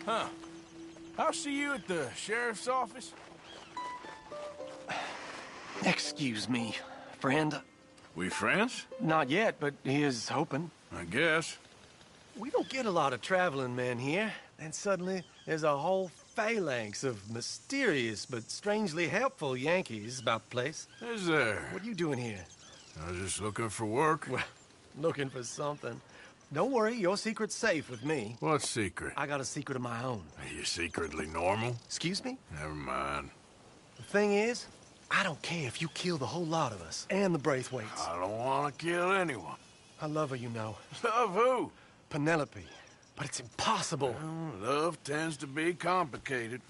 Huh. I'll see you at the sheriff's office. Excuse me, friend. We friends? Not yet, but he is hoping. I guess. We don't get a lot of traveling men here, and suddenly there's a whole phalanx of mysterious but strangely helpful Yankees about the place. Is there? What are you doing here? I was just looking for work. Well, looking for something. Don't worry, your secret's safe with me. What secret? I got a secret of my own. Are you secretly normal? Excuse me? Never mind. The thing is, I don't care if you kill the whole lot of us, and the Braithwaites. I don't want to kill anyone. I love her, you know. Love who? Penelope. But it's impossible. Well, love tends to be complicated.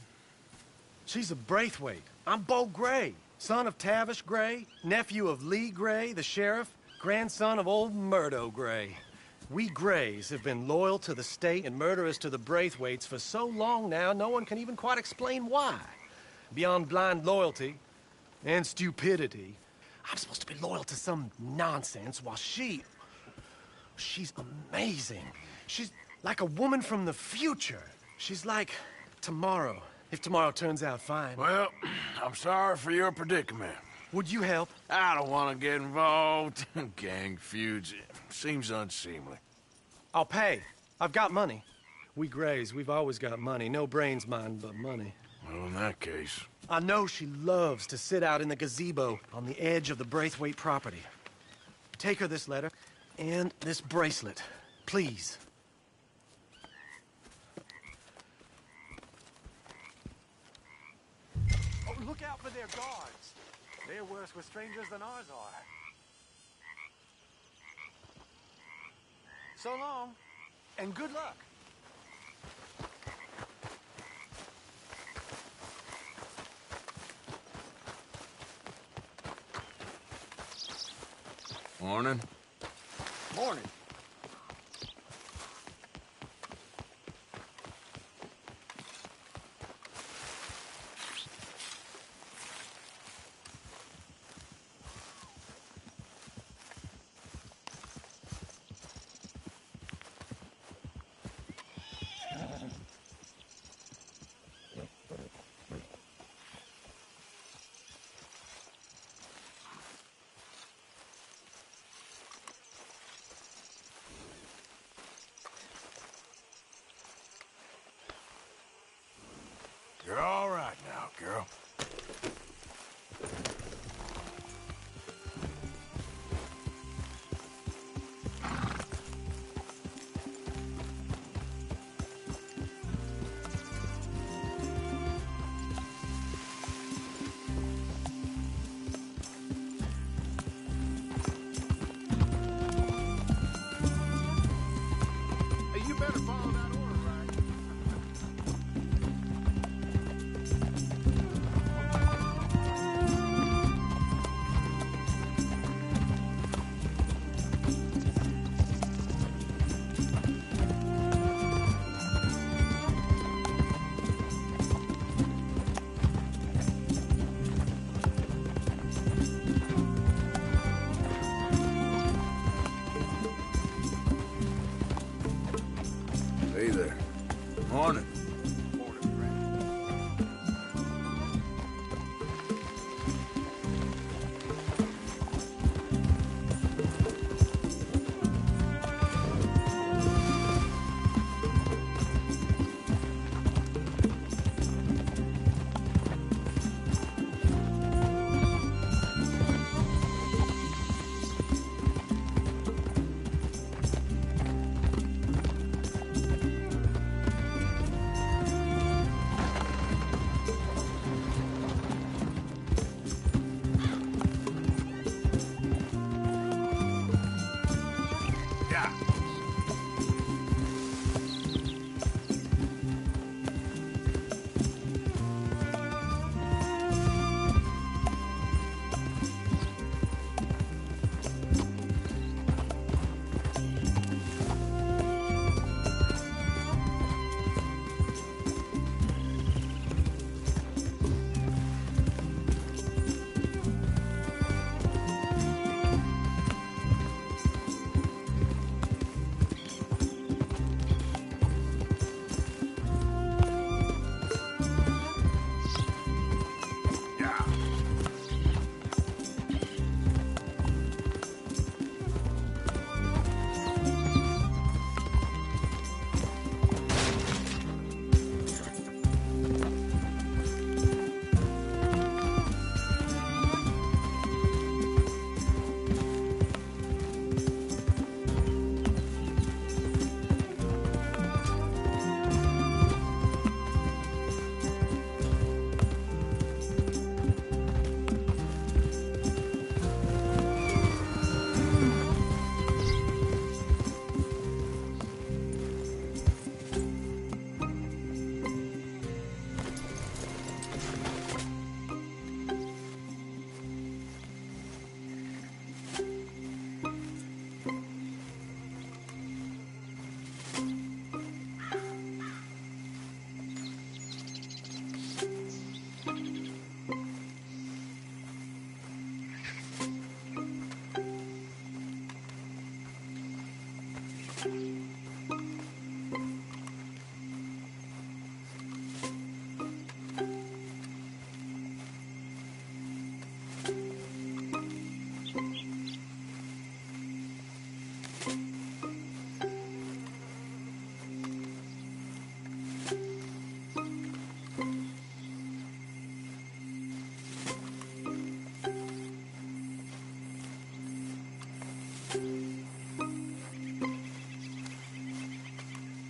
She's a Braithwaite. I'm Beau Gray, son of Tavish Gray, nephew of Lee Gray, the sheriff, grandson of old Murdo Gray. We Grays have been loyal to the state and murderous to the Braithwaites for so long now, no one can even quite explain why. Beyond blind loyalty and stupidity, I'm supposed to be loyal to some nonsense while she's amazing. She's like a woman from the future. She's like tomorrow, if tomorrow turns out fine. Well, I'm sorry for your predicament. Would you help? I don't want to get involved. Gang feuds seems unseemly. I'll pay. I've got money. We Grays, we've always got money. No brains, mind, but money. Well, in that case... I know she loves to sit out in the gazebo on the edge of the Braithwaite property. Take her this letter and this bracelet, please. Oh, look out for their guards. They're worse with strangers than ours are. So long, and good luck. Morning. Morning. You're all right now, girl. Hey, you better follow that order, right?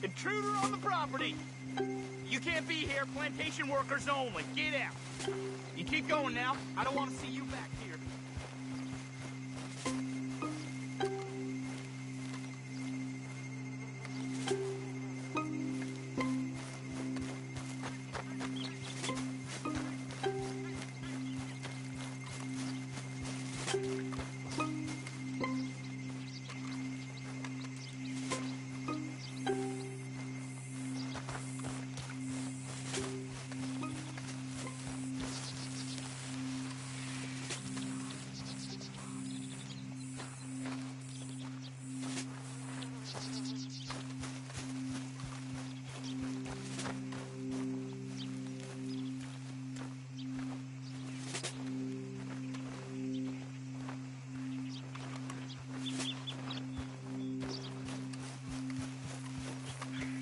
Intruder on the property! You can't be here, plantation workers only. Get out. You keep going now. I don't want to see you back here.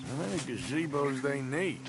How many gazebos they need?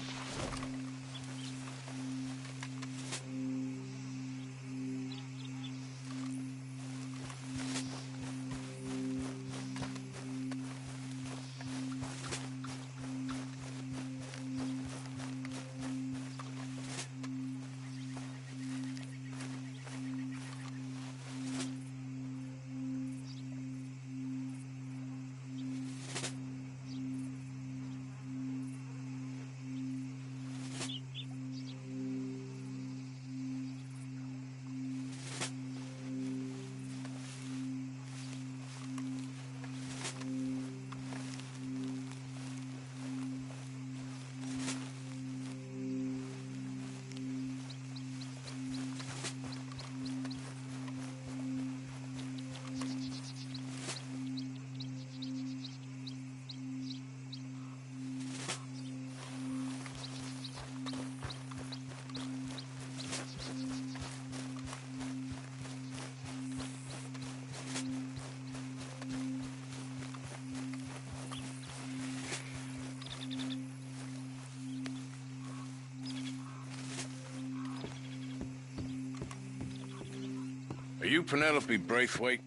Are you Penelope Braithwaite?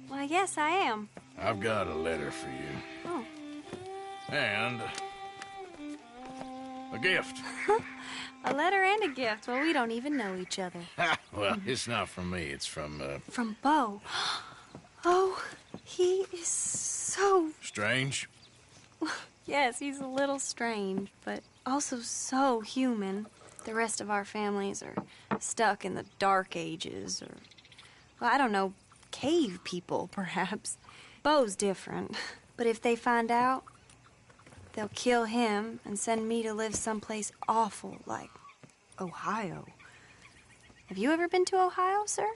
Why, yes, I am. I've got a letter for you. Oh. And a gift. A letter and a gift. Well, we don't even know each other. Well, it's not from me. It's from, From Bo. Oh, he is so... Strange. Yes, he's a little strange, but also so human. The rest of our families are stuck in the Dark Ages, or... Well, I don't know, cave people, perhaps. Bo's different. But if they find out, they'll kill him and send me to live someplace awful, like Ohio. Have you ever been to Ohio, sir?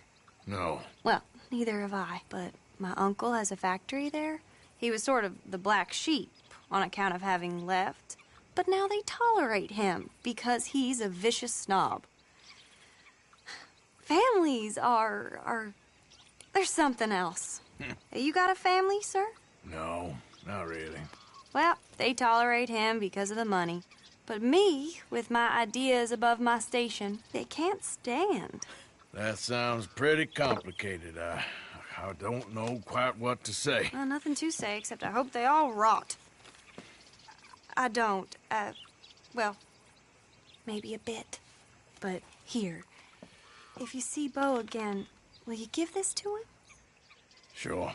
No. Well, neither have I, but my uncle has a factory there. He was sort of the black sheep on account of having left. But now they tolerate him because he's a vicious snob. Families are there's something else. You got a family, sir? No, not really. Well, they tolerate him because of the money. But me, with my ideas above my station, they can't stand. That sounds pretty complicated. I don't know quite what to say. Well, nothing to say, except I hope they all rot. I don't, well, maybe a bit. But here, if you see Bo again, will you give this to him? Sure.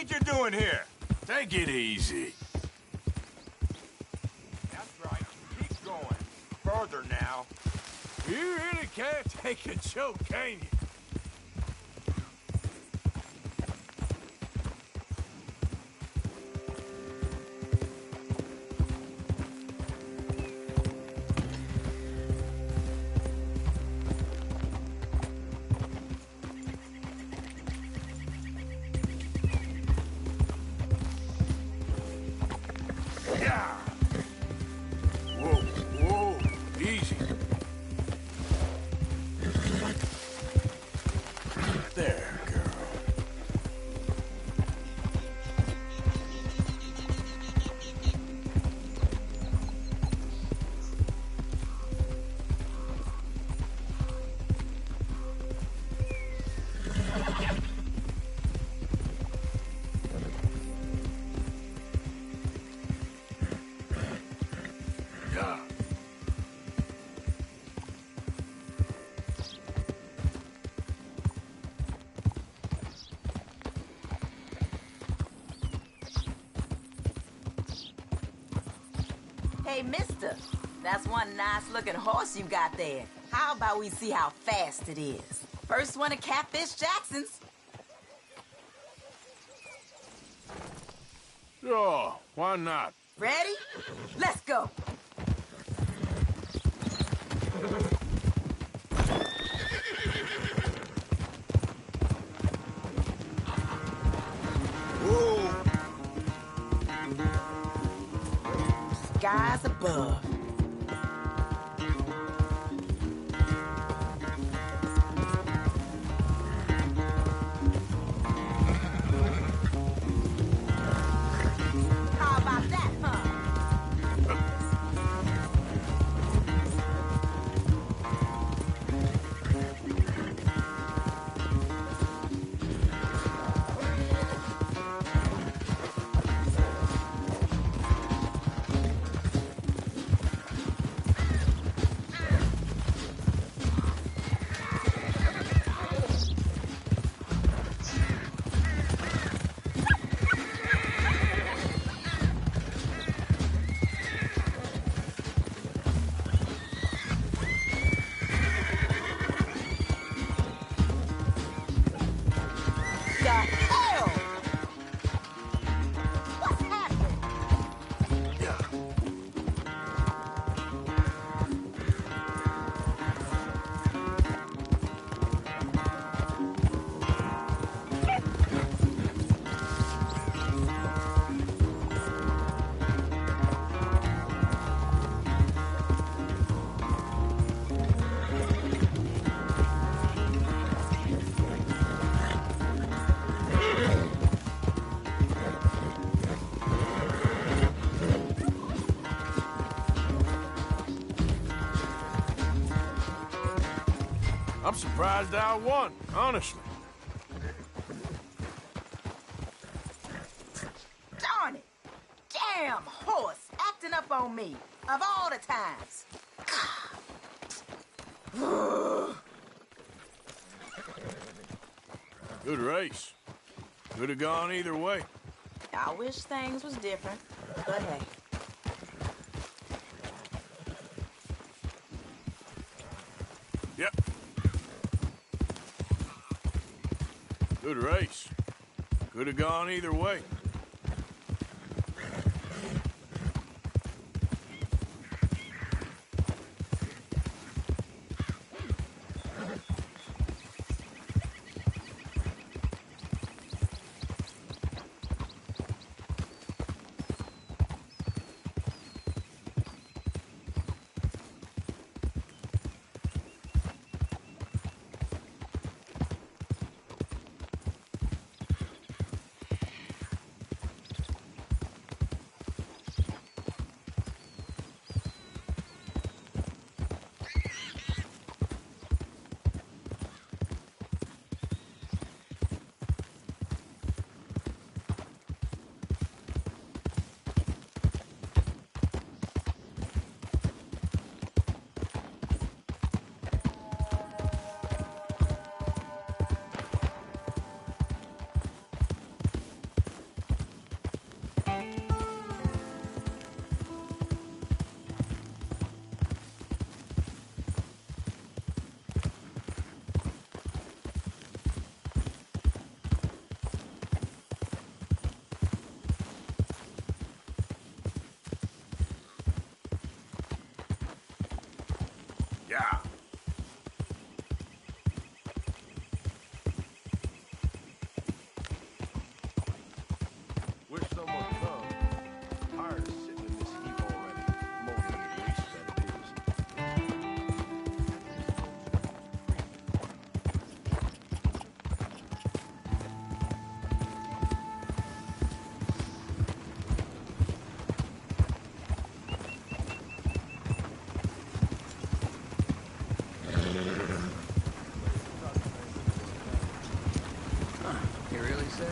think you're doing here? Take it easy. That's right. Keep going. Further now. You really can't take a joke, can you? Whoa, whoa, easy. There, girl. Yeah. Hey, mister, that's one nice-looking horse you got there. How about we see how fast it is? First one at Catfish Jackson's. Sure, why not? Ready? Let's go. Whoa! Skies above. How about that, huh? The hell? What's happening? Yeah. I'm surprised I won, honestly. Darn it! Damn horse acting up on me. Of all the times. Good race. Could have gone either way. I wish things was different, but hey. Yep. Good race. Could have gone either way. say?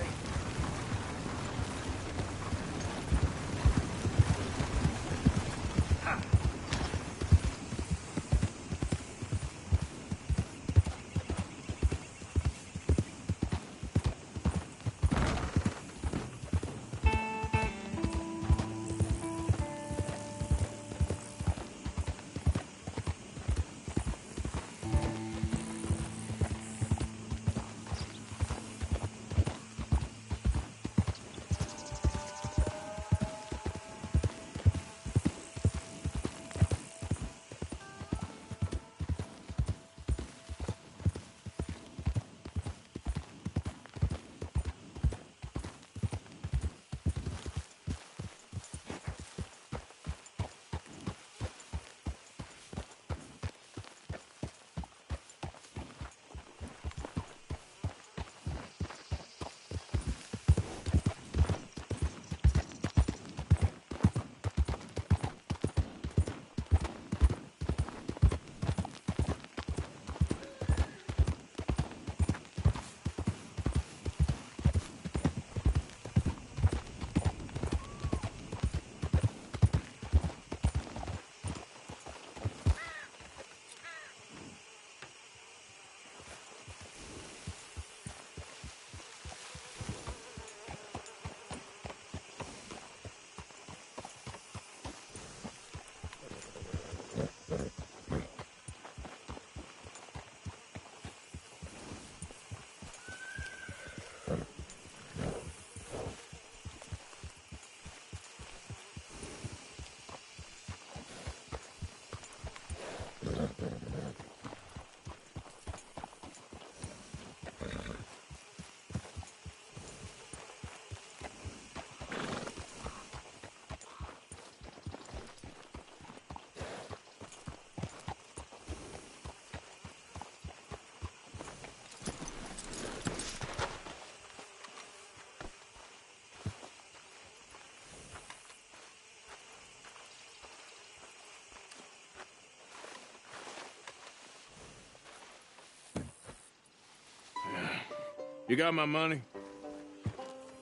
You got my money?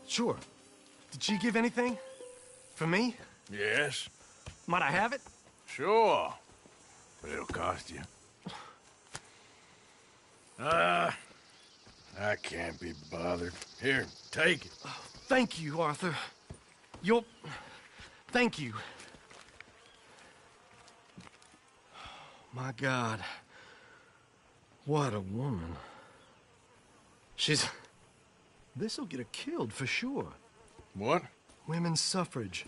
Sure. Did she give anything? For me? Yes. Might I have it? Sure. But it'll cost you. I can't be bothered. Here, take it. Thank you, Arthur. Thank you. My God. What a woman. This'll get her killed for sure. What? Women's suffrage.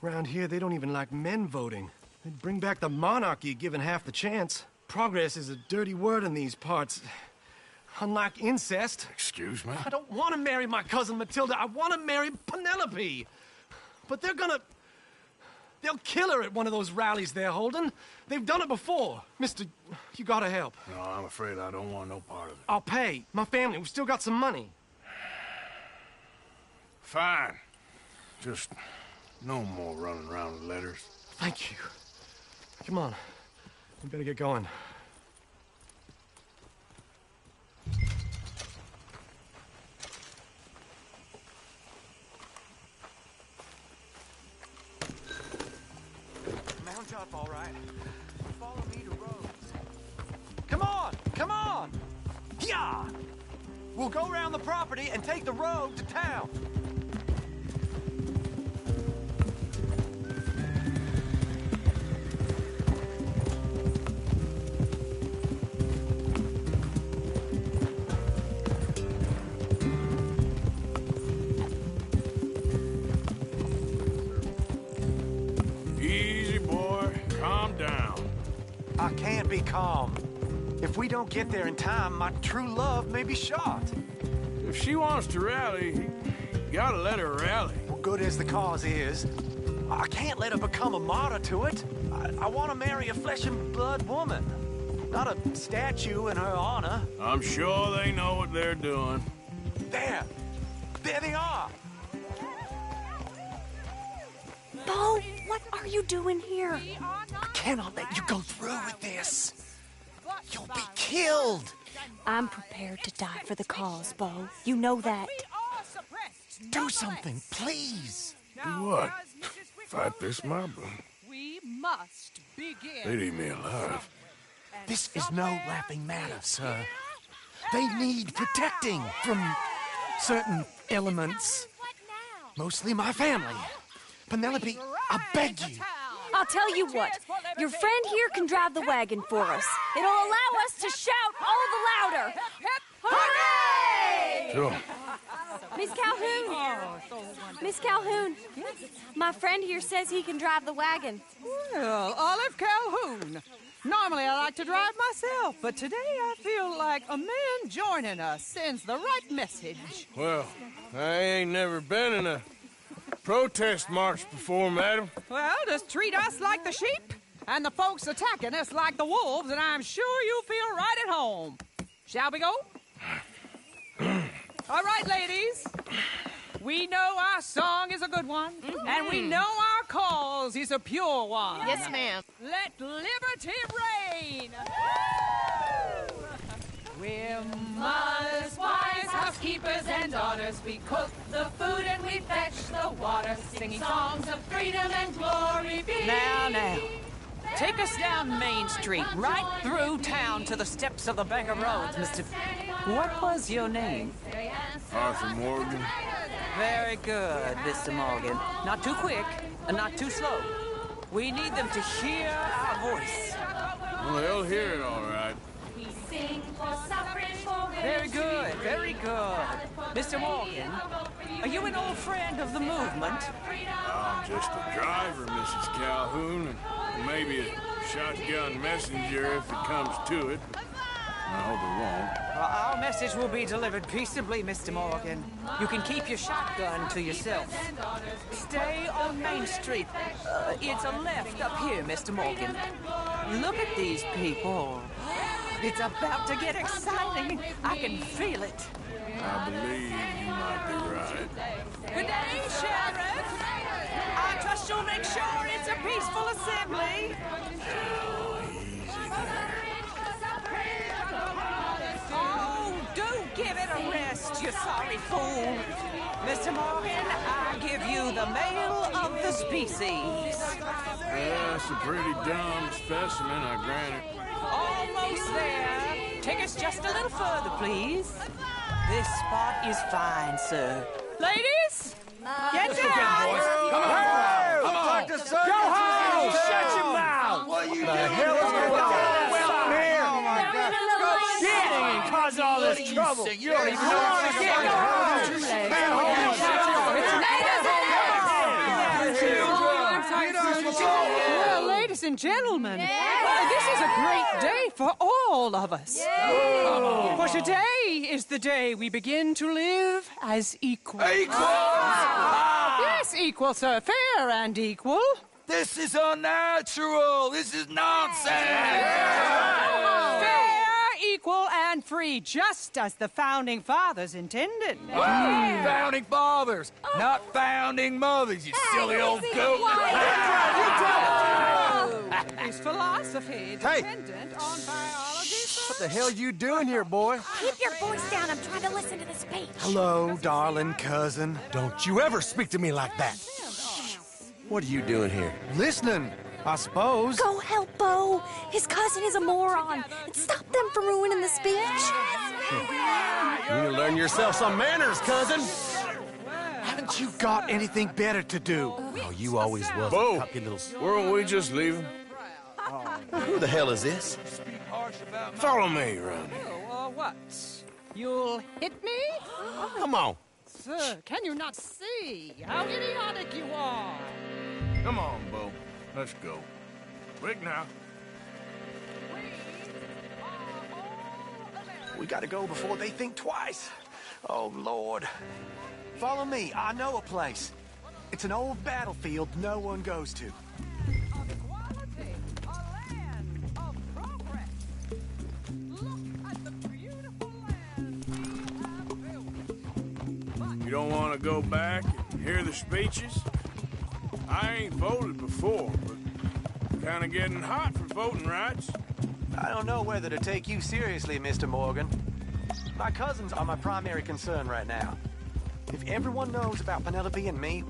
Around here, they don't even like men voting. They'd bring back the monarchy given half the chance. Progress is a dirty word in these parts. Unlike incest. Excuse me? I don't want to marry my cousin Matilda. I want to marry Penelope. But they'll kill her at one of those rallies they're holding. They've done it before. Mister, you gotta help. No, I'm afraid I don't want no part of it. I'll pay. My family, we've still got some money. Fine. Just no more running around with letters. Thank you. Come on. We better get going. Mount up, all right. Follow me to Rhodes. Come on! Come on! Yeah! We'll go around the property and take the road to town. Easy, boy. Calm down. I can't be calm. If we don't get there in time, my true love may be shot. If she wants to rally, you gotta let her rally. Well, good as the cause is, I can't let her become a martyr to it. I want to marry a flesh and blood woman, not a statue in her honor. I'm sure they know what they're doing. There they are. Bo, what are you doing here? I cannot let you go through with this. You'll be killed. I'm prepared to die for the cause, Bo. You know that. do something, please. Do what? Fight this mob? We must begin. They'd eat me alive. This is no laughing matter, sir. They need protecting from certain elements. Mostly my family. Penelope, I beg you. I'll tell you what. Your friend here can drive the wagon for us. It'll allow us to shout all the louder. Hooray! Sure. Miss Calhoun. Miss Calhoun. My friend here says he can drive the wagon. Well, Olive Calhoun. Normally I like to drive myself, but today I feel like a man joining us sends the right message. Well, I ain't never been in a protest march before, madam. Well, just treat us like the sheep, and the folks attacking us like the wolves, and I'm sure you'll feel right at home. Shall we go? All right, ladies. We know our song is a good one, and we know our cause is a pure one. Yes, ma'am. Let liberty reign! We're mothers, wives, housekeepers, and daughters. We cook the food and we fetch the water, singing songs of freedom and glory be. Now. Take us down Main Street, right through town to the steps of the Bank of Roads, Mr. What was your name? Arthur Morgan. Very good, Mr. Morgan. Not too quick and not too slow. We need them to hear our voice. Well, they'll hear it all right. We sing for suffrage, for Very good, very good. Mr. Morgan, are you an old friend of the movement? I'm just a driver, Mrs. Calhoun, and maybe a shotgun messenger if it comes to it, but I hope it won't. Well, our message will be delivered peaceably, Mr. Morgan. You can keep your shotgun to yourself. Stay on Main Street. It's a left up here, Mr. Morgan. Look at these people. It's about to get exciting. I can feel it. I believe you might be right. Good day, Sheriff. I trust you'll make sure it's a peaceful assembly. Oh, do give it a rest, you sorry fool. Mr. Morgan, I give you the male of the species. That's a pretty dumb specimen, I grant it. Almost there. Take us just a little further, please. This spot is fine, sir. Ladies, get down. Come on! Go home! Shut your mouth! What are you The doing? hell is going on? Well, here! Oh, my God. Shit! Causing all this trouble. You don't even know Well, ladies and gentlemen, this is a great day for all of us. For today is the day we begin to live as equals. Yes, equal, sir. Fair and equal. This is unnatural. This is nonsense. Fair, equal, and free, just as the Founding Fathers intended. Founding fathers, not founding mothers, you silly old goat. Is philosophy dependent on biology? What the hell you doing here, boy? Keep your voice down. I'm trying to listen to the speech. Hello, darling cousin. Don't you ever speak to me like that. What are you doing here? Listening, I suppose. Go help Bo. His cousin is a moron. And stop them from ruining the speech. You need to learn yourself some manners, cousin. Haven't you got anything better to do? Oh, you always was Bo, a cocky little... weren't we just leaving? Who the hell is this? Follow me around here. What? You'll hit me? Come on. Sir, can you not see how idiotic you are? Come on, Bo. Let's go. Quick now. We gotta go before they think twice. Oh, Lord. Follow me. I know a place. It's an old battlefield no one goes to. Equality, a land of progress. Look at the beautiful land we have built. You don't want to go back and hear the speeches? I ain't voted before, but kind of getting hot for voting rights. I don't know whether to take you seriously, Mr. Morgan. My cousins are my primary concern right now. If everyone knows about Penelope and me...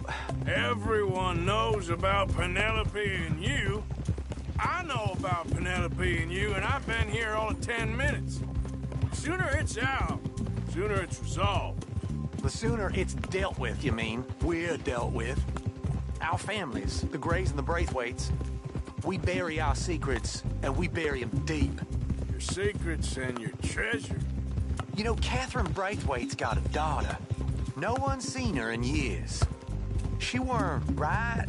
Everyone knows about Penelope and you. I know about Penelope and you, and I've been here all of 10 minutes. Sooner it's out, sooner it's resolved. The sooner it's dealt with, you mean? We're dealt with. Our families, the Grays and the Braithwaites, we bury our secrets, and we bury them deep. Your secrets and your treasure. You know, Catherine Braithwaite's got a daughter. No one's seen her in years. She weren't right,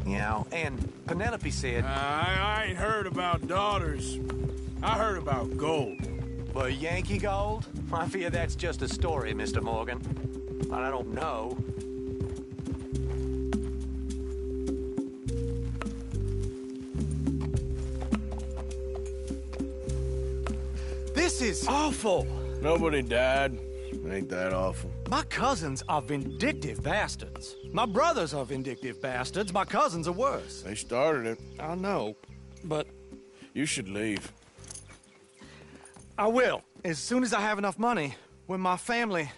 you know, and Penelope said... I ain't heard about daughters. I heard about gold. Well, Yankee gold? I fear that's just a story, Mr. Morgan. But I don't know. This is awful. Nobody died. Ain't that awful? My cousins are vindictive bastards. My brothers are vindictive bastards. My cousins are worse. They started it. I know, but... You should leave. I will, as soon as I have enough money. When my family...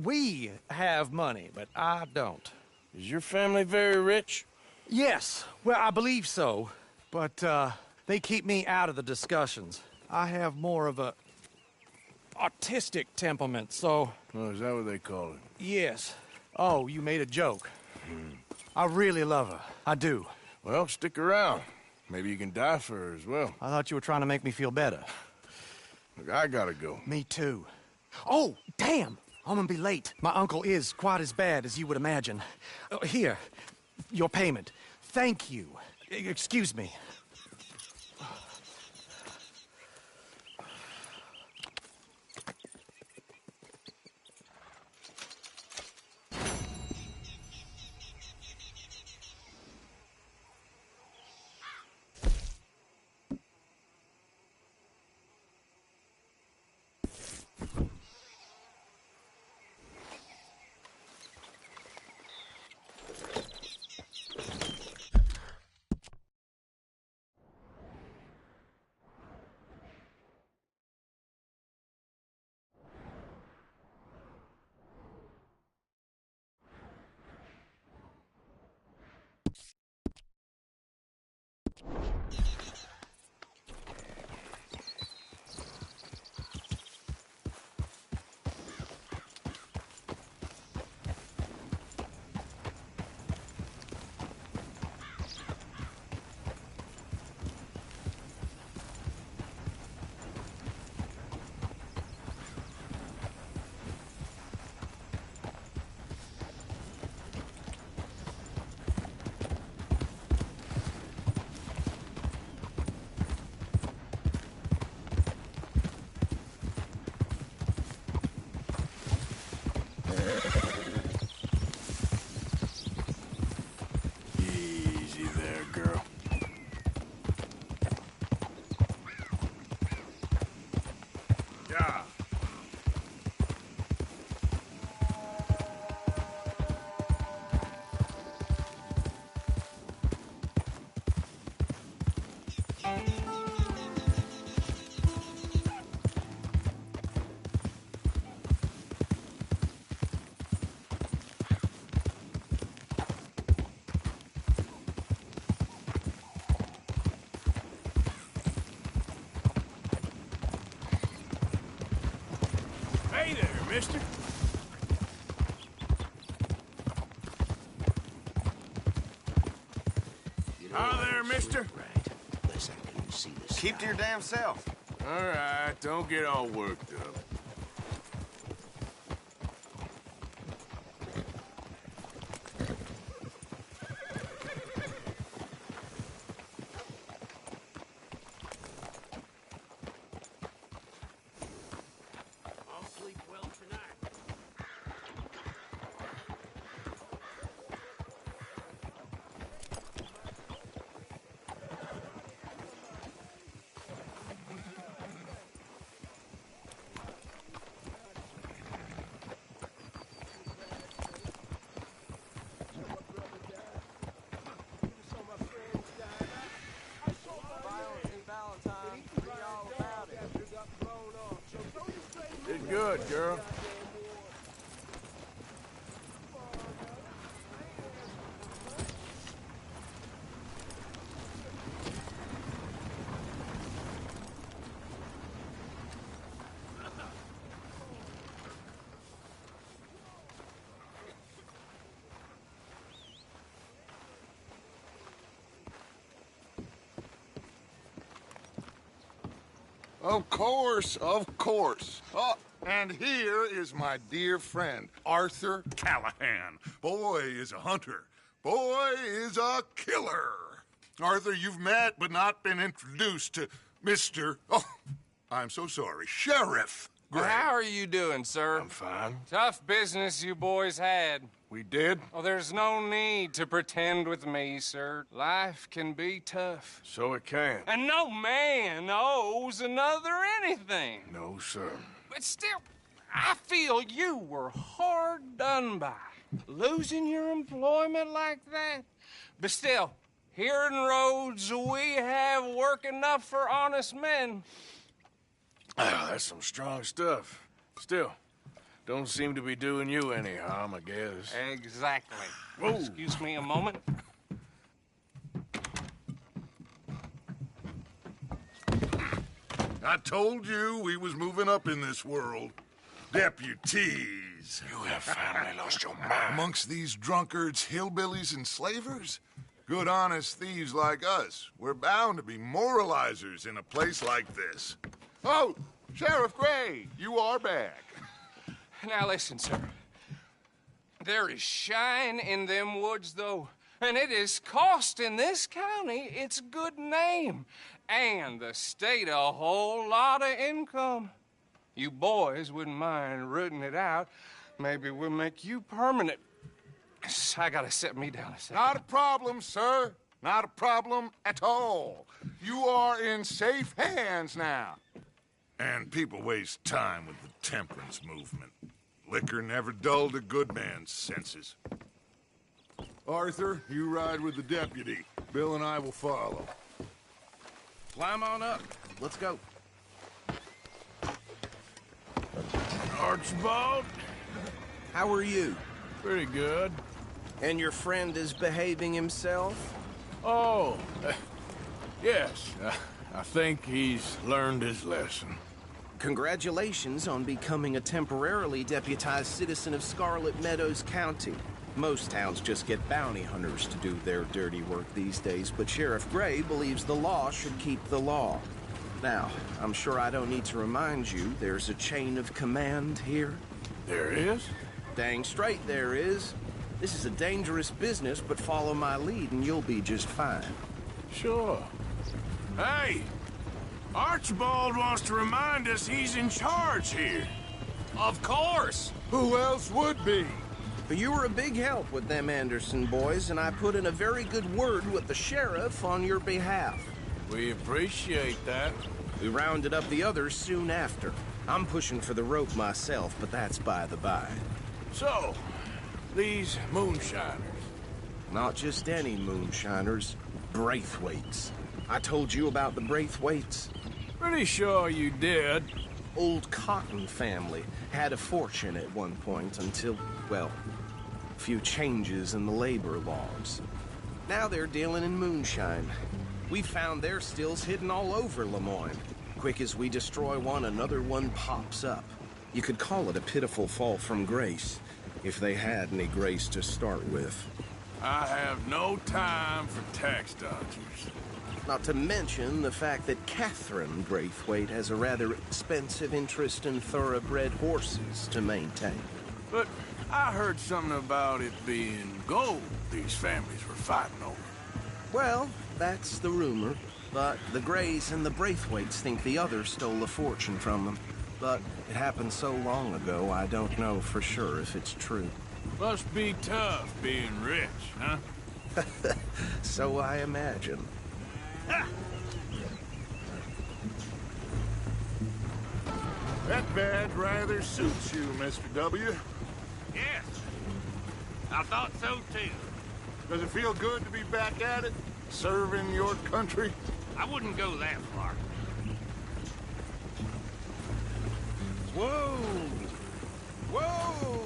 We have money, but I don't. Is your family very rich? Yes, well, I believe so. But, they keep me out of the discussions. I have more of a... artistic temperament, so... Oh, is that what they call it? Yes. Oh, you made a joke. I really love her. I do. Well, stick around. Maybe you can die for her as well. I thought you were trying to make me feel better. Look, I gotta go. Me too. Oh, damn! I'm gonna be late. My uncle is quite as bad as you would imagine. Here, your payment. Thank you. Excuse me. Easy there, girl. Yeah. Hey there, mister. Hi there, mister. Keep to your damn self. All right, don't get all worked up. I'll sleep well tonight. Did good, girl. Of course, of course. Oh, and here is my dear friend, Arthur Callahan. Boy is a hunter. Boy is a killer. Arthur, you've met but not been introduced to Mr. Oh, I'm so sorry, Sheriff Gray. How are you doing, sir? I'm fine. Tough business you boys had. We did? Oh, there's no need to pretend with me, sir. Life can be tough. So it can. And no man owes another anything. No, sir. But still, I feel you were hard done by. Losing your employment like that. But still, here in Rhodes, we have work enough for honest men. Ah, that's some strong stuff. Still, don't seem to be doing you any harm, I guess. Exactly. Whoa. Excuse me a moment. I told you we was moving up in this world. Deputies. You have finally lost your mind. Amongst these drunkards, hillbillies, and slavers? Good, honest thieves like us. We're bound to be moralizers in a place like this. Oh, Sheriff Gray, you are back. Now listen, sir. There is shine in them woods, though, and it is costing this county its good name and the state a whole lot of income. You boys wouldn't mind rooting it out. Maybe we'll make you permanent. I gotta set me down a second. Not a problem, sir. Not a problem at all. You are in safe hands now. And people waste time with the temperance movement. Liquor never dulled a good man's senses. Arthur, you ride with the deputy. Bill and I will follow. Climb on up. Let's go. Archibald? How are you? Pretty good. And your friend is behaving himself? Oh, yes. I think he's learned his lesson. Congratulations on becoming a temporarily deputized citizen of Scarlet Meadows County. Most towns just get bounty hunters to do their dirty work these days, but Sheriff Gray believes the law should keep the law. Now, I'm sure I don't need to remind you there's a chain of command here. There is? Dang straight there is. This is a dangerous business, but follow my lead and you'll be just fine. Sure. Hey! Archibald wants to remind us he's in charge here. Of course! Who else would be? But you were a big help with them Anderson boys, and I put in a very good word with the sheriff on your behalf. We appreciate that. We rounded up the others soon after. I'm pushing for the rope myself, but that's by the by. So, these moonshiners. Not just any moonshiners, Braithwaites. I told you about the Braithwaites. Pretty sure you did. Old Cotton family had a fortune at one point until, well, a few changes in the labor laws. Now they're dealing in moonshine. We found their stills hidden all over Lemoyne. Quick as we destroy one, another one pops up. You could call it a pitiful fall from grace, if they had any grace to start with. I have no time for tax dodgers. Not to mention the fact that Catherine Braithwaite has a rather expensive interest in thoroughbred horses to maintain. But I heard something about it being gold these families were fighting over. Well, that's the rumor. But the Grays and the Braithwaites think the other stole a fortune from them. But it happened so long ago, I don't know for sure if it's true. Must be tough being rich, huh? So I imagine. That badge rather suits you, Mr. W. Yes. I thought so, too. Does it feel good to be back at it? Serving your country? I wouldn't go that far. Whoa! Whoa!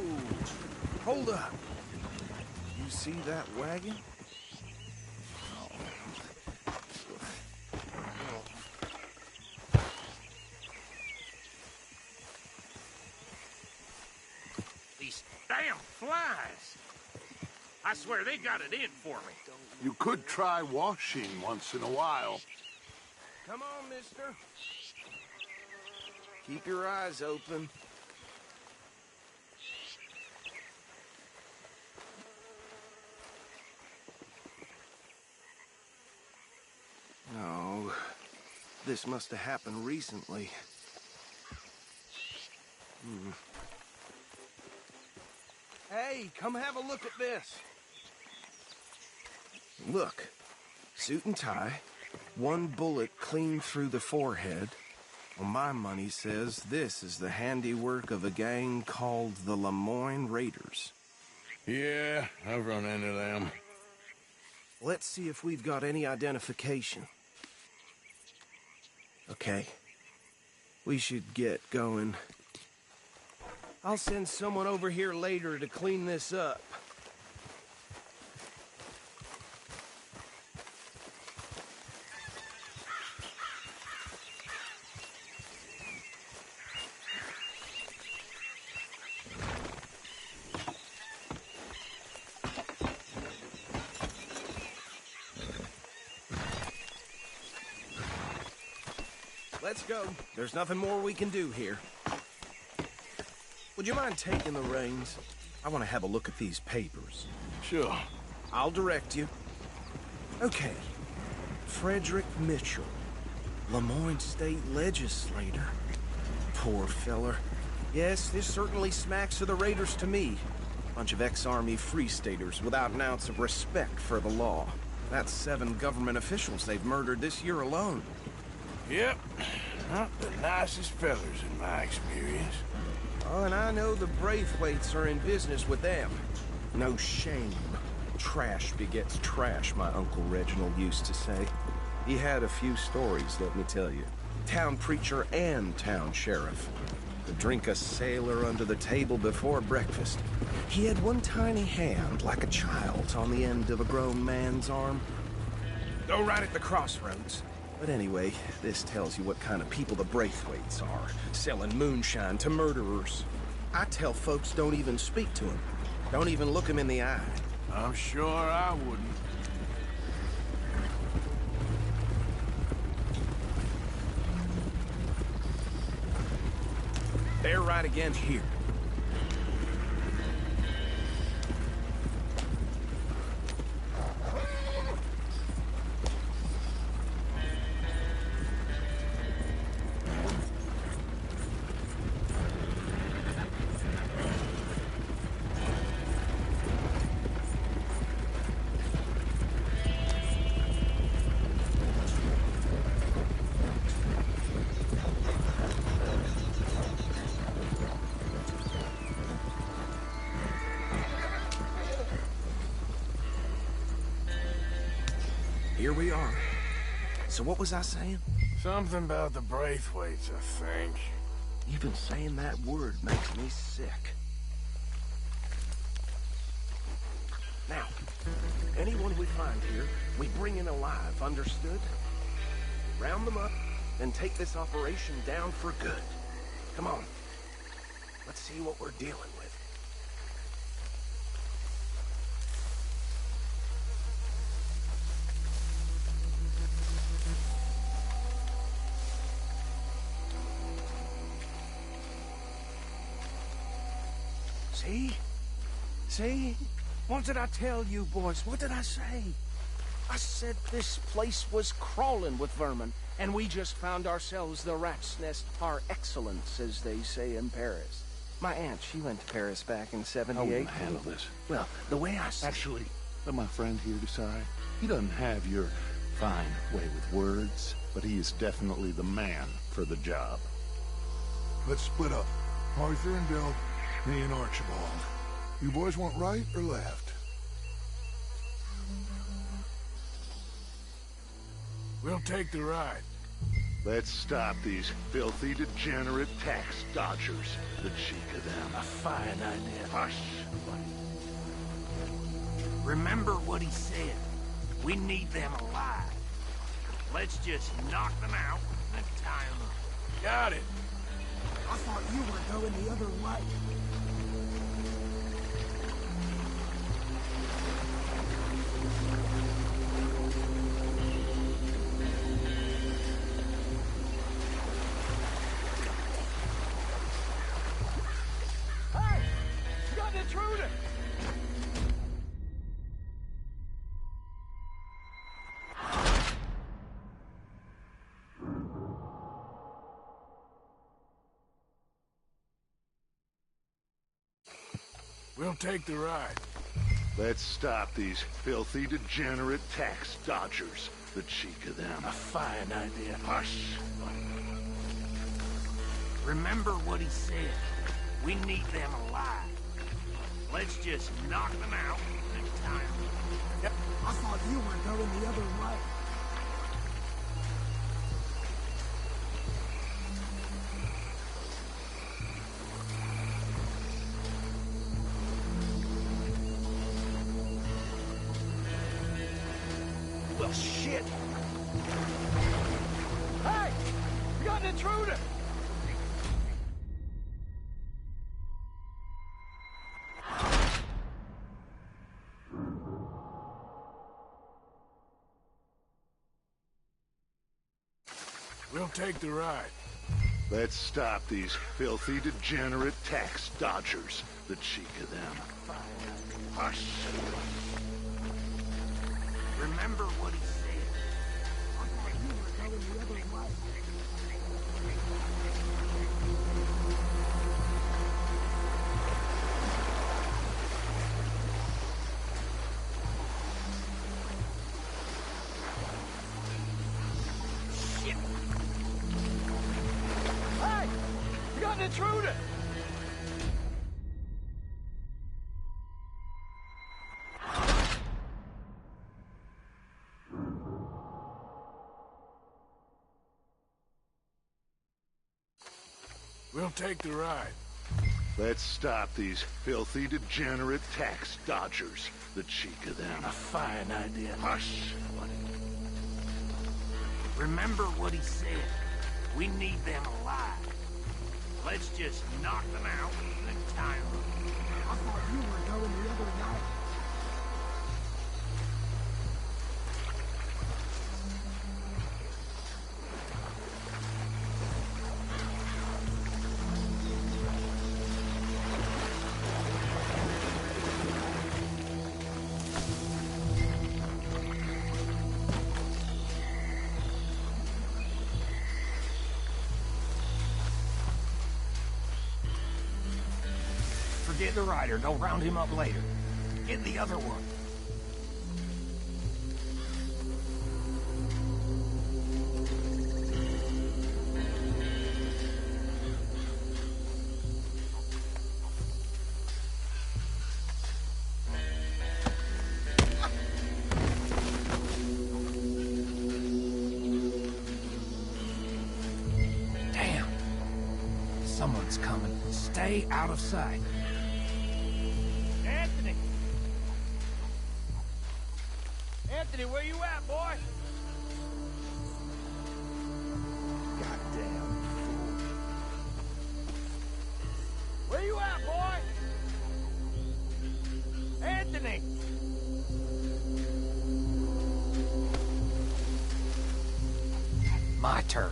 Hold up. You see that wagon? These damn flies. I swear they got it in for me. You could try washing once in a while. Come on, mister. Keep your eyes open. No, this must have happened recently. Hey, come have a look at this. Look, suit and tie, one bullet clean through the forehead. Well, my money says this is the handiwork of a gang called the Lemoyne Raiders. Yeah, I've run into them. Let's see if we've got any identification. Okay. We should get going. I'll send someone over here later to clean this up. Let's go. There's nothing more we can do here. Would you mind taking the reins? I want to have a look at these papers. Sure. I'll direct you. Okay. Frederick Mitchell, Lemoyne State Legislator. Poor feller. Yes, this certainly smacks of the Raiders to me. Bunch of ex-Army Free Staters without an ounce of respect for the law. That's 7 government officials they've murdered this year alone. Yep. Not the nicest fellers in my experience. Oh, and I know the Braithwaites are in business with them. No shame. Trash begets trash, my Uncle Reginald used to say. He had a few stories, let me tell you. Town preacher and town sheriff. Could drink a sailor under the table before breakfast. He had one tiny hand, like a child's, on the end of a grown man's arm. Go right at the crossroads. But anyway, this tells you what kind of people the Braithwaites are, selling moonshine to murderers. I tell folks don't even speak to them. Don't even look them in the eye. I'm sure I wouldn't. They're right again here. Here we are. So what was I saying? Something about the Braithwaites, I think. Even saying that word makes me sick. Now, anyone we find here, we bring in alive, understood? Round them up, and take this operation down for good. Come on. Let's see what we're dealing with. See? See? What did I tell you, boys? What did I say? I said this place was crawling with vermin, and we just found ourselves the rat's nest par excellence, as they say in Paris. My aunt, she went to Paris back in '78. I wouldn't handle this. Well, the way I see Actually, let my friend here decide. He doesn't have your fine way with words, but he is definitely the man for the job. Let's split up. Arthur and Bill, me and Archibald. You boys want right or left? We'll take the ride. Let's stop these filthy, degenerate tax dodgers. The cheek of them. A fine idea. Hush. Remember what he said. We need them alive. Let's just knock them out and tie them up. Got it. I thought you were going the other way. We'll take the ride. Let's stop these filthy, degenerate tax dodgers. The cheek of them. A fine idea. Hush! Remember what he said. We need them alive. Let's just knock them out in time. I thought you were going the other way. Well, shit. Hey! We got an intruder! We'll take the ride. Let's stop these filthy, degenerate tax dodgers. The cheek of them. Hush! Remember what he said. I thought you were going the other way. Shit! Hey! We got an intruder! We'll take the ride. Let's stop these filthy, degenerate tax dodgers. The cheek of them. A fine idea. Hush! Remember what he said. We need them alive. Let's just knock them out and tie them. I thought you were going the other way. Forget the rider. Go round him up later. Get the other one. Damn. Someone's coming. Stay out of sight. Anthony, where you at, boy? Goddamn fool. Where you at, boy? Anthony! My turn.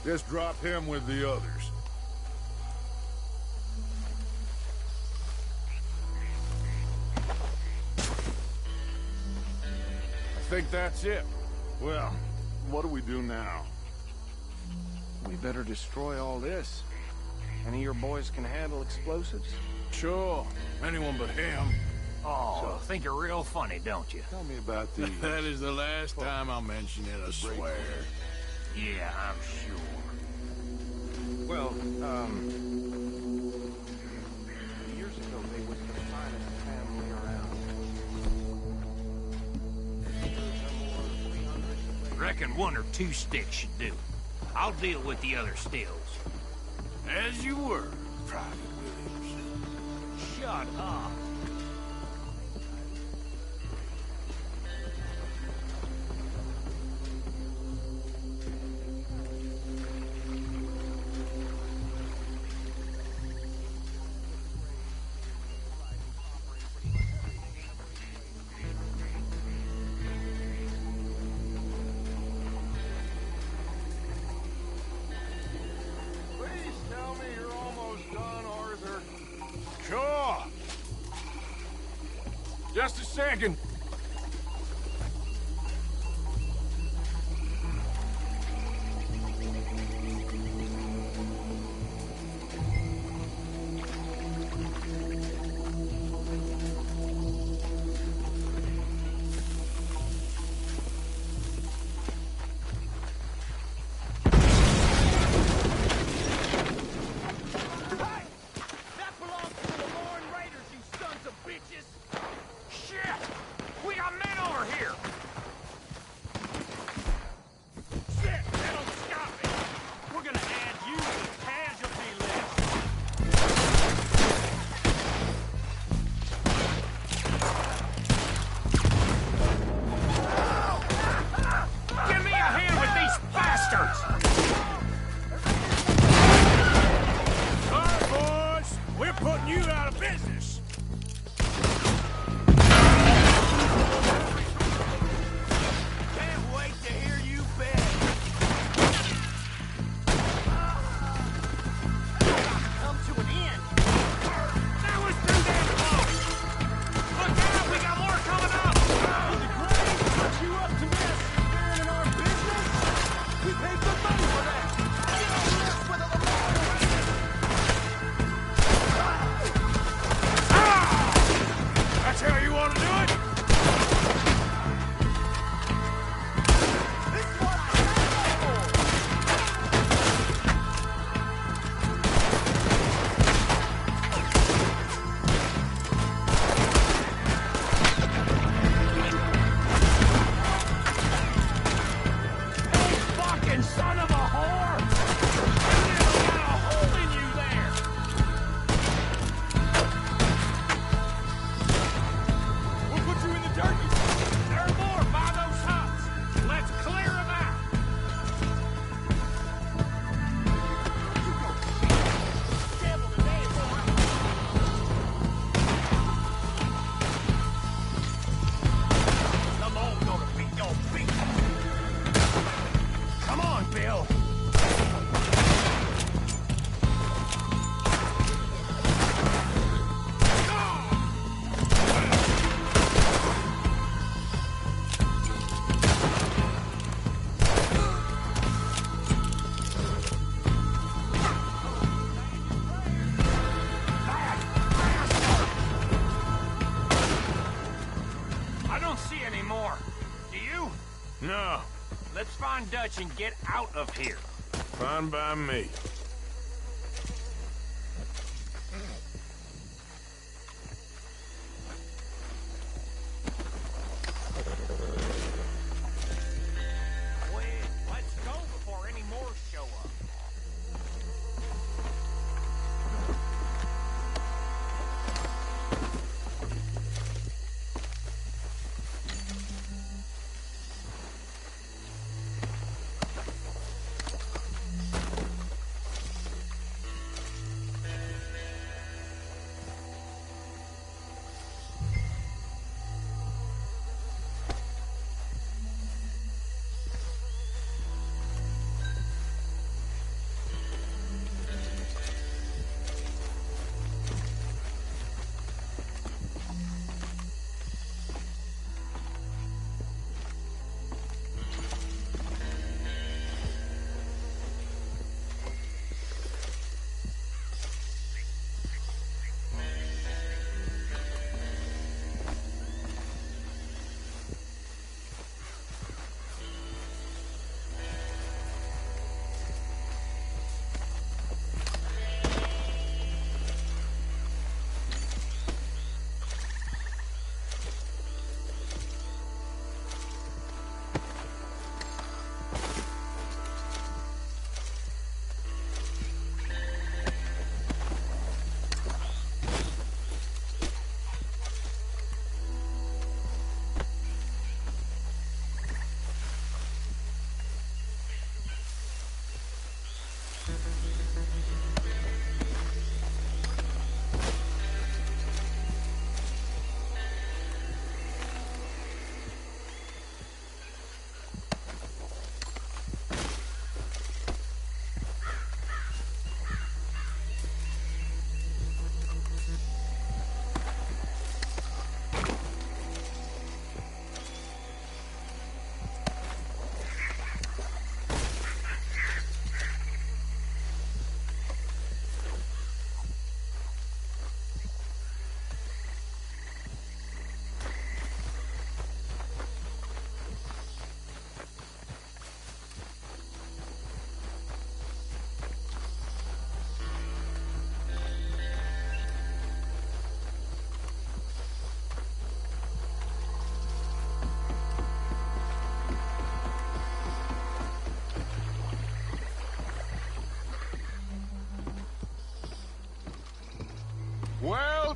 Just drop him with the others. I think that's it. Well, what do we do now? We better destroy all this. Any of your boys can handle explosives? Sure. Anyone but him. Oh, think you're real funny, don't you? Tell me about these. That is the last time I'll mention it, I swear. Yeah, I'm sure. Well, years ago they was the finest family around. Reckon 1 or 2 sticks should do. I'll deal with the other stills. As you were, Private Williams. Shut up. Please tell me you're almost done, Arthur. Sure. Just a second. That belongs to the Lorne Raiders, you sons of bitches! Shit! We got men over here! Shit! That don't stop me! We're gonna add you to the casualty list! Give me a hand with these bastards! All right, boys. We're putting you out of business. Can't wait to hear you beg. Come to an end. That was too damn close. Look out, we got more coming up. Did the Grays put you up to this? Interfering in our business? We paid good money for that. You don't mess with the Lorne Raiders. That's how you want to do it? This is what I signed up for. Fucking son of a whore! You never got a hole in you there! We'll put you in the dirt. There are more by those huts. Let's clear them out. Devil today, boy. Come on, gonna beat your beat. Come on, Bill. I don't see any more. Do you? No. Let's find Dutch and get out of here. Fine by me. Wait, let's go before any more show up.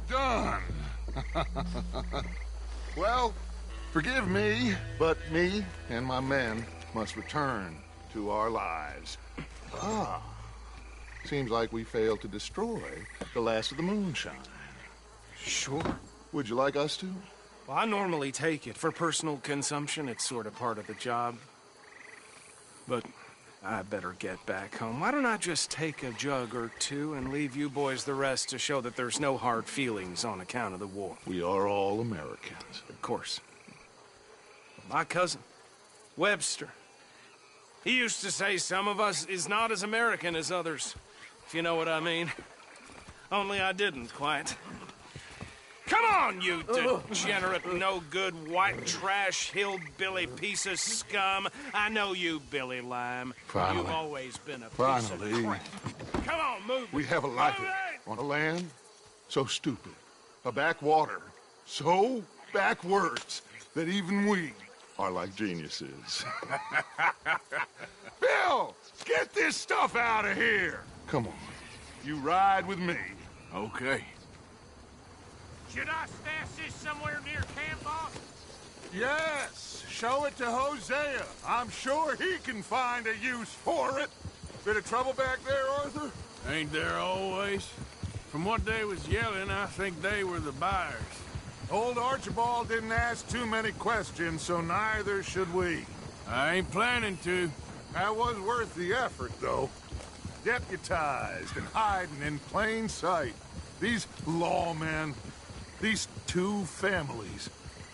done. Well, forgive me, but me and my men must return to our lives. Ah. Seems like we failed to destroy the last of the moonshine. Sure. Would you like us to? Well, I normally take it. For personal consumption, it's sort of part of the job. But I better get back home. Why don't I just take a jug or two and leave you boys the rest to show that there's no hard feelings on account of the war? We are all Americans. Of course. My cousin, Webster, he used to say some of us is not as American as others, if you know what I mean. Only I didn't quite. Come on, you degenerate, no-good, white trash, hillbilly piece of scum. I know you, Billy Lime. Finally. You've always been a piece of crap. Come on, move. We have a life on a land so stupid, a backwater so backwards that even we are like geniuses. Bill, get this stuff out of here. Come on, you ride with me. Okay. Should I stash this somewhere near camp, boss? Yes, show it to Hosea. I'm sure he can find a use for it. Bit of trouble back there, Arthur? Ain't there always? From what they was yelling, I think they were the buyers. Old Archibald didn't ask too many questions, so neither should we. I ain't planning to. That was worth the effort, though. Deputized and hiding in plain sight. These lawmen, these two families.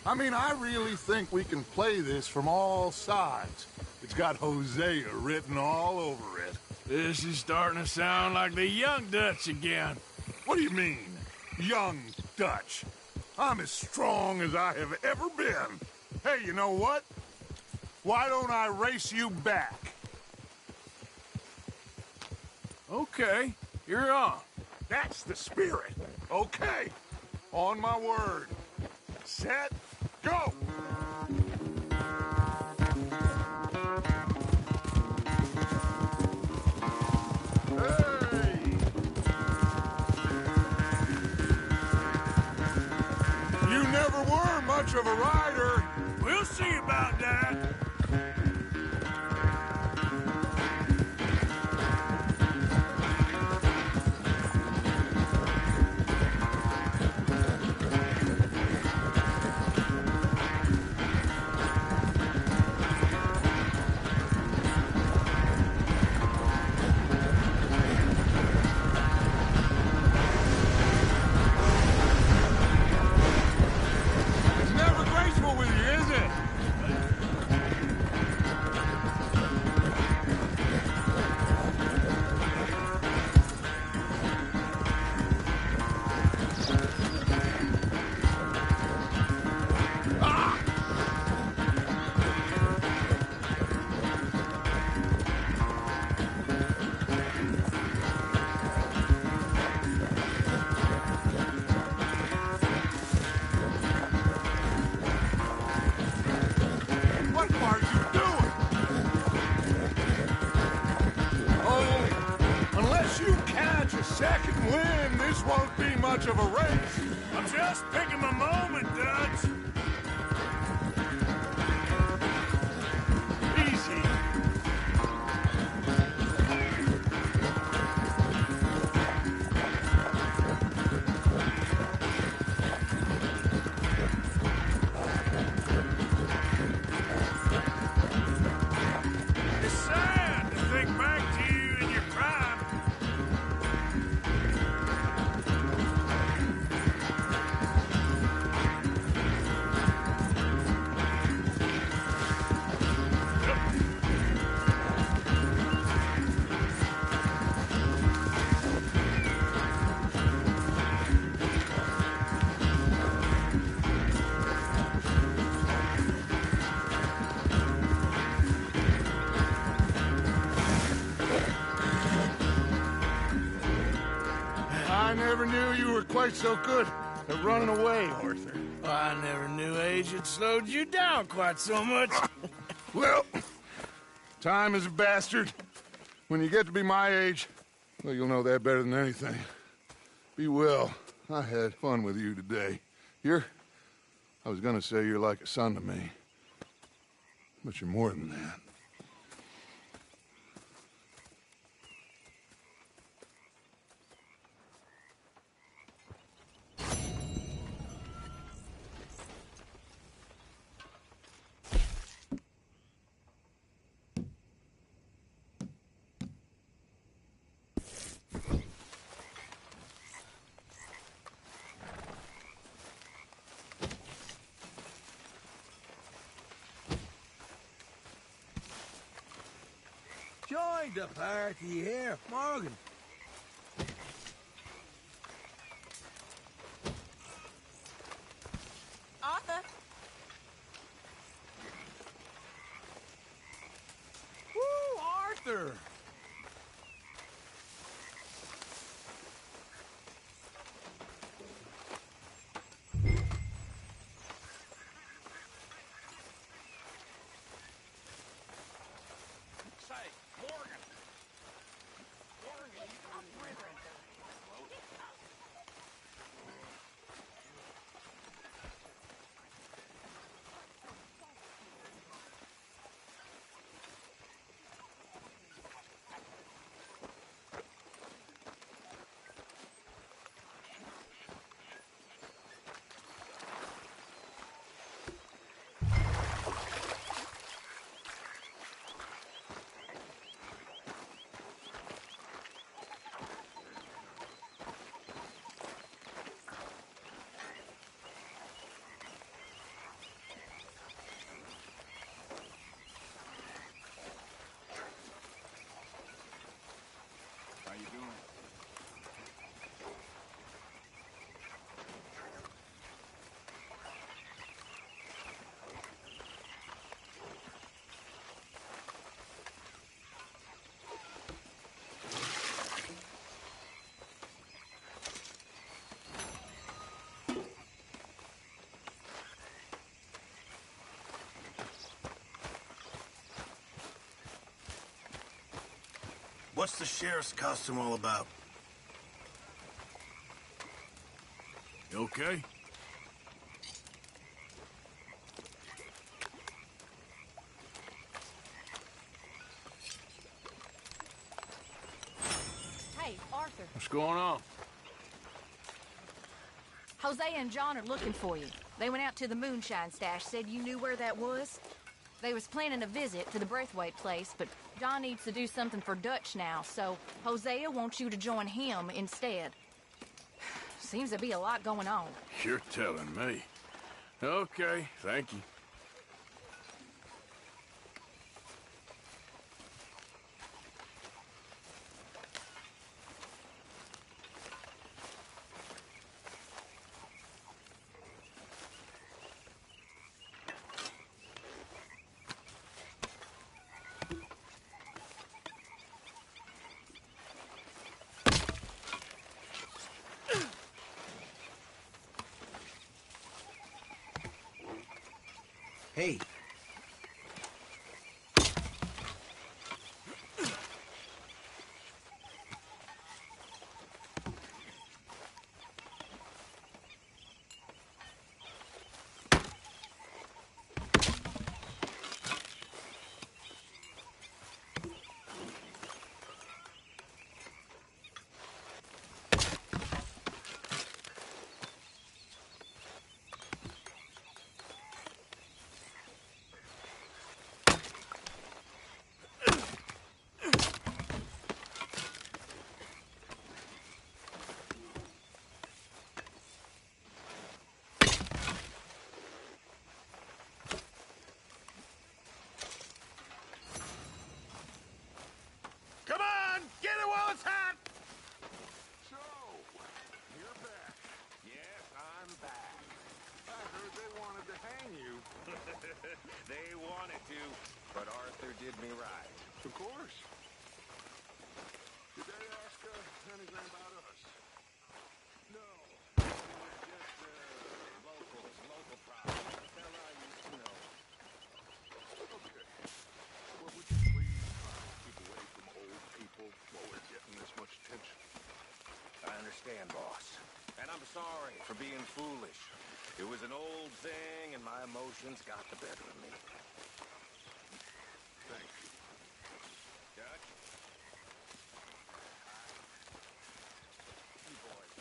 I mean, I really think we can play this from all sides. It's got Hosea written all over it. This is starting to sound like the Young Dutch again. What do you mean, Young Dutch? I'm as strong as I have ever been. Hey, you know what? Why don't I race you back? Okay, you're on. That's the spirit. Okay, on my word. Set, go! Hey! You never were much of a rider. We'll see about that. Second wind, this won't be much of a race. I'm just picking my moment, Dutch. Easy. It's sad to think back to you in your prime. I never knew you were quite so good at running away, Arthur. I never knew age had slowed you down quite so much. Well, time is a bastard. When you get to be my age, well, you'll know that better than anything. Be well. I had fun with you today. I was gonna say you're like a son to me. But you're more than that. Join the party here, Morgan. Arthur? Woo, Arthur! How you doing? What's the sheriff's costume all about? You okay? Hey, Arthur. What's going on? Jose and John are looking for you. They went out to the moonshine stash, said you knew where that was. They was planning a visit to the Braithwaite place, but John needs to do something for Dutch now, so Hosea wants you to join him instead. Seems to be a lot going on. You're telling me. Okay, thank you. Hey. Come on! Get it while it's hot! So, you're back. Yes, I'm back. I heard they wanted to hang you. They wanted to, but Arthur did me right. Of course. Did they ask anything about us? No. Just, local problems. A fella I used to know. Okay. Well, would you please try to keep away from old people while we're getting this much attention? I understand, boss. And I'm sorry for being foolish. It was an old thing, and my emotions got the better of me. Thank you. Dutch? You boys.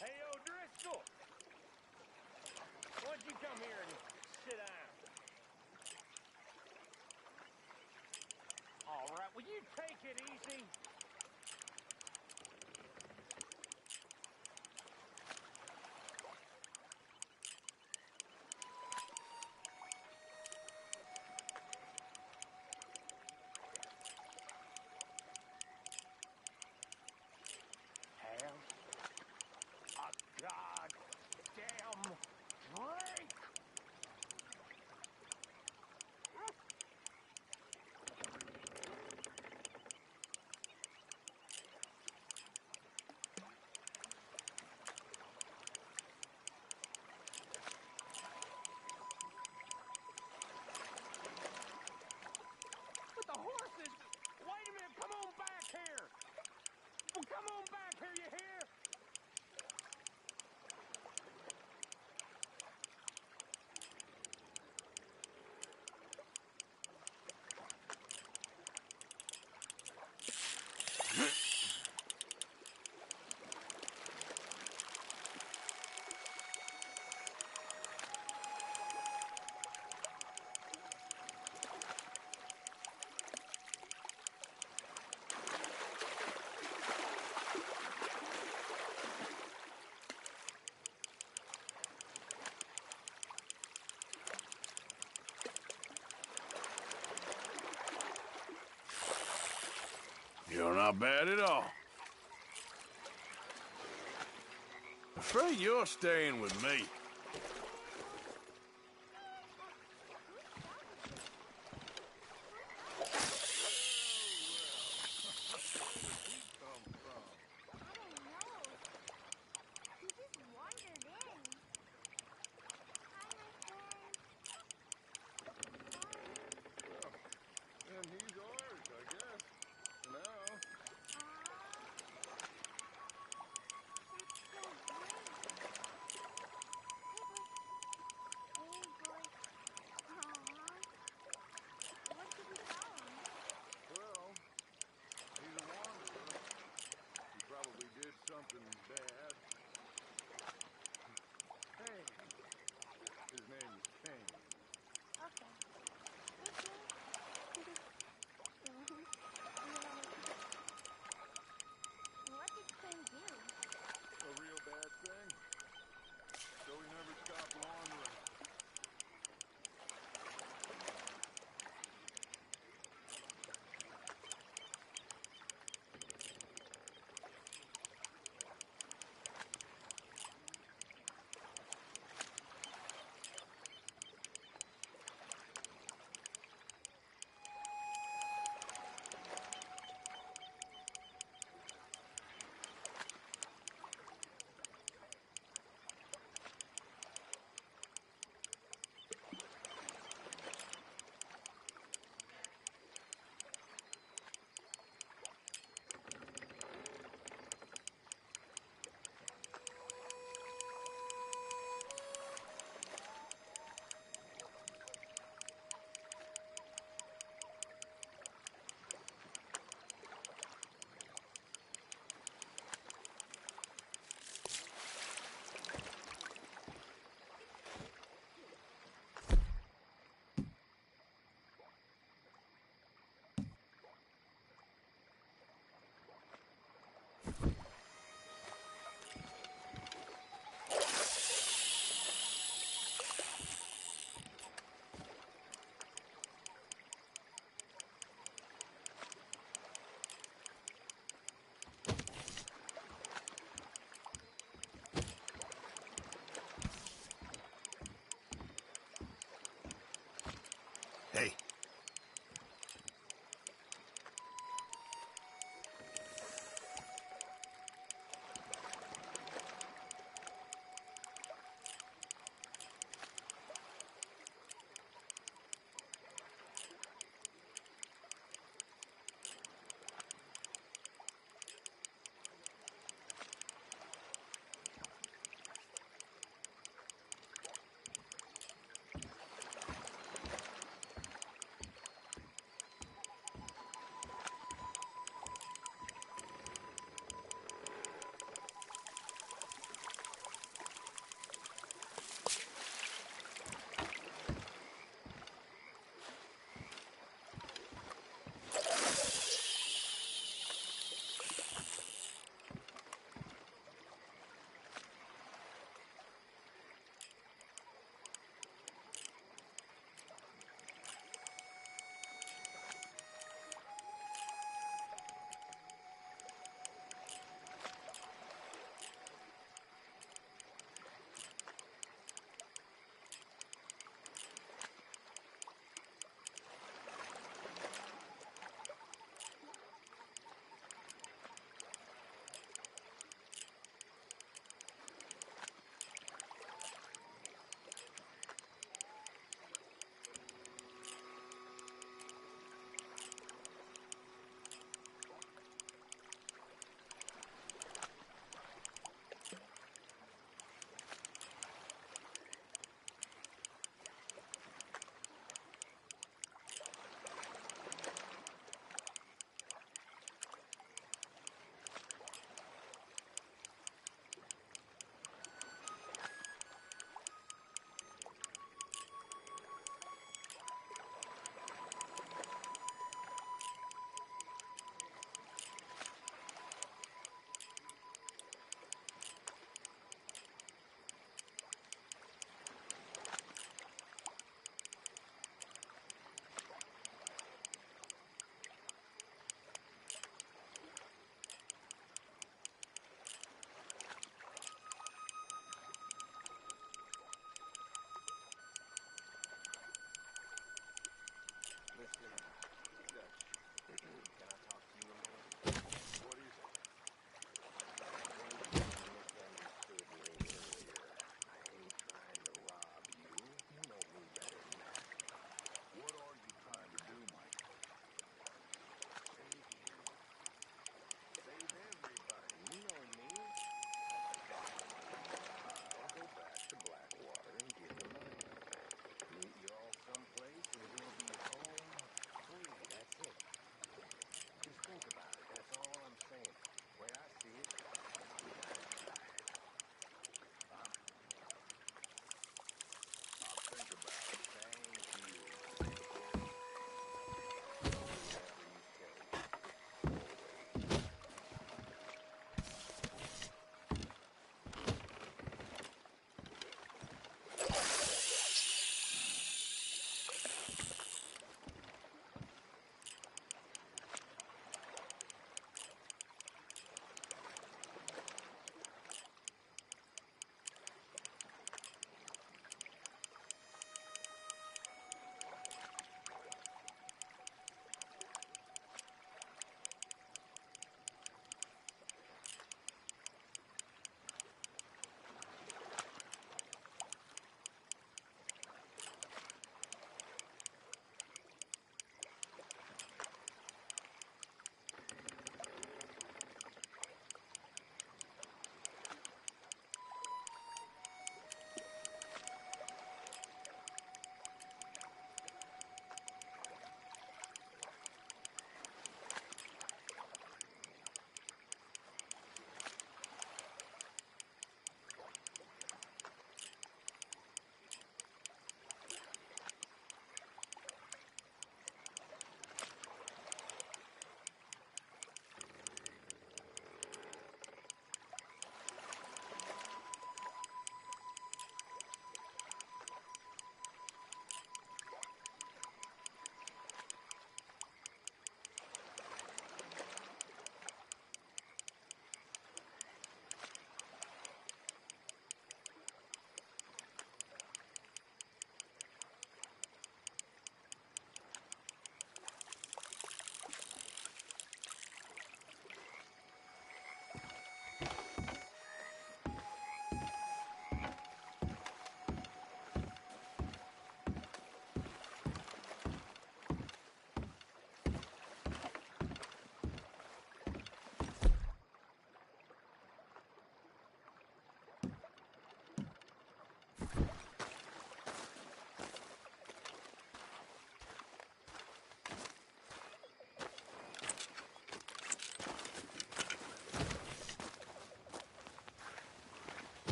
Hey, O'Driscoll! Why don't you come here and sit down? All right, will you take it easy? Have a goddamn drink! But the horses! Wait a minute! Come on back here! Well, come on back here, you hear? You're not bad at all. Afraid you're staying with me. And he's ours, I guess. For now.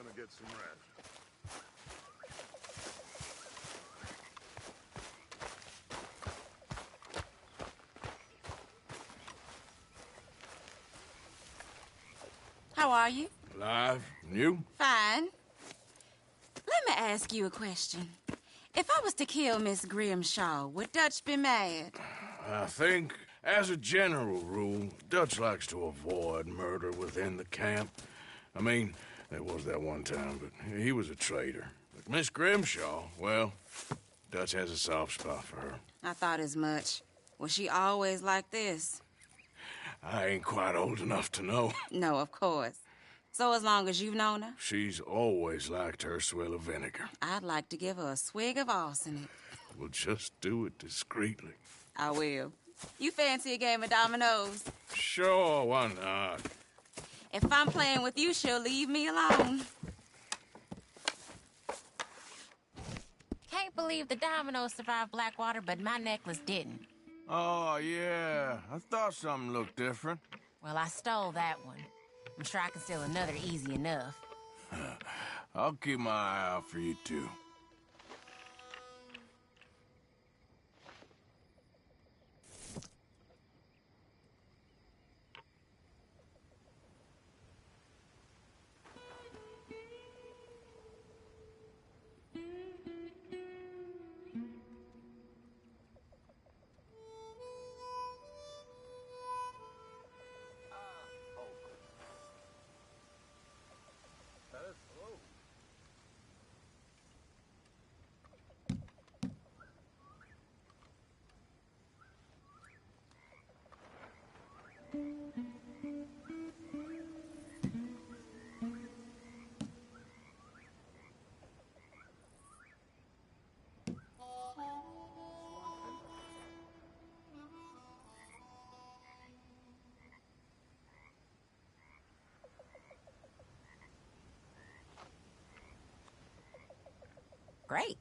gonna get some rest. How are you? Alive. And you? Fine. Let me ask you a question. If I was to kill Miss Grimshaw, would Dutch be mad? I think, as a general rule, Dutch likes to avoid murder within the camp. I mean, there was that one time, but he was a traitor. But Miss Grimshaw, well, Dutch has a soft spot for her. I thought as much. Was she always like this? I ain't quite old enough to know. No, of course. So as long as you've known her? She's always liked her swill of vinegar. I'd like to give her a swig of arsenic. We'll just do it discreetly. I will. You fancy a game of dominoes? Sure, why not? If I'm playing with you, she'll leave me alone. Can't believe the dominoes survived Blackwater, but my necklace didn't. Oh, yeah. I thought something looked different. Well, I stole that one. I'm sure I can steal another easy enough. I'll keep my eye out for you, too. Great.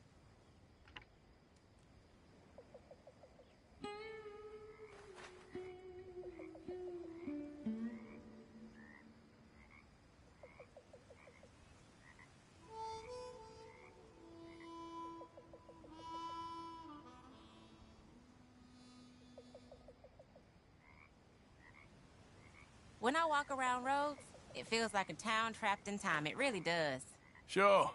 When I walk around roads, it feels like a town trapped in time. It really does. Sure.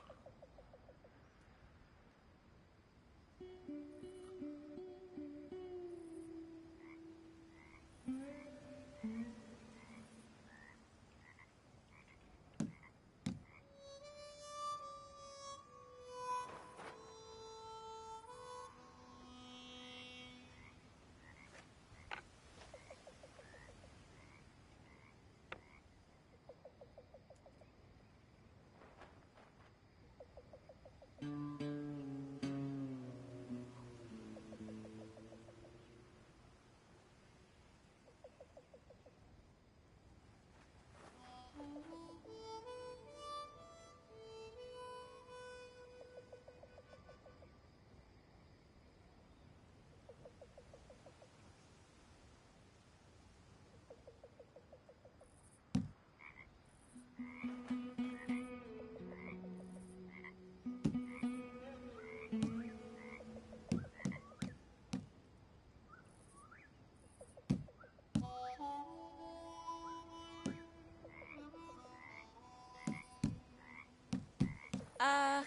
Uh...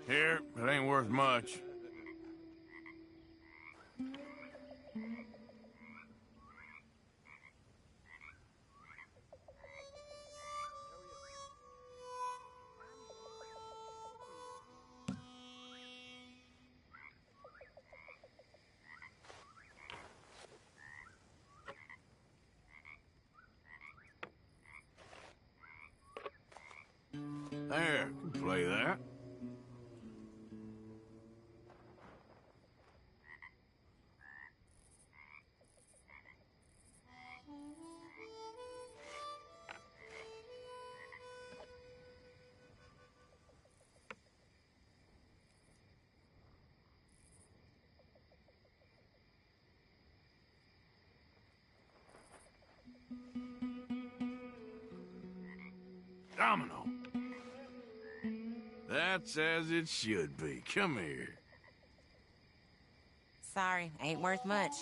Here, it ain't worth much. There, can play that. Domino. That's as it should be. Come here. Sorry, ain't worth much.